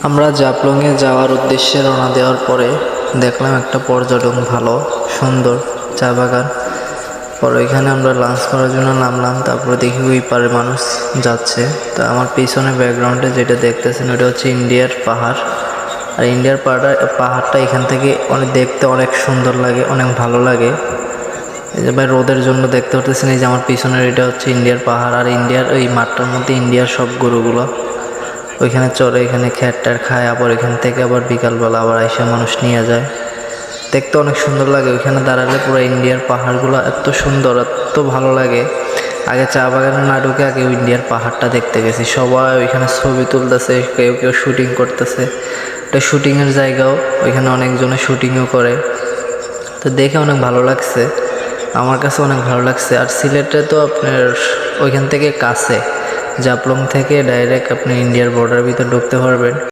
আমরা জাফলংয়ে যাওয়ার উদ্দেশ্যে রওনা দেওয়ার পরে দেখলাম একটা পর্যটন ভালো সুন্দর চা বাগান। পরে ওইখানে আমরা লাঞ্চ করার জন্য নামলাম। তারপরে দেখি ওই পারে মানুষ যাচ্ছে। তো আমার পিছনে ব্যাকগ্রাউন্ডে যেটা দেখতেছেন ওটা হচ্ছে ইন্ডিয়ার পাহাড়। আর ইন্ডিয়ার পাহাড়টা এখান থেকে দেখতে অনেক সুন্দর লাগে, অনেক ভালো লাগে। এই যে ভাই রোদের জন্য দেখতে পারতেছেন, এই যে আমার পিছনের এটা হচ্ছে ইন্ডিয়ার পাহাড়। আর ইন্ডিয়ার ওই মাঠটার মধ্যে ইন্ডিয়ার সব গরুগুলো ওইখানে চড়ে, এখানে খ্যাটটার খায়। আবার এখান থেকে আবার বিকালবেলা আবার আইসা মানুষ নিয়ে যায়। দেখতে অনেক সুন্দর লাগে। ওইখানে দাঁড়ালে পুরো ইন্ডিয়ার পাহাড়গুলো এত সুন্দর, এত ভালো লাগে। আগে চা বাগানে না ঢুকে আগে ইন্ডিয়ার পাহাড়টা দেখতে গেছি। সবাই ওইখানে ছবি তুলতেছে, কেউ কেউ শুটিং করতেছে। এটা শুটিংয়ের জায়গাও, ওইখানে অনেকজনে শুটিংও করে। তো দেখে অনেক ভালো লাগছে, আমার কাছে অনেক ভালো লাগছে। আর সিলেটে তো আপনার ওইখান থেকে কাছে, জাফলং থেকে ডাইরেক্ট আপনি ইন্ডিয়ার বর্ডার ভিতর ঢুকতে পারবেন।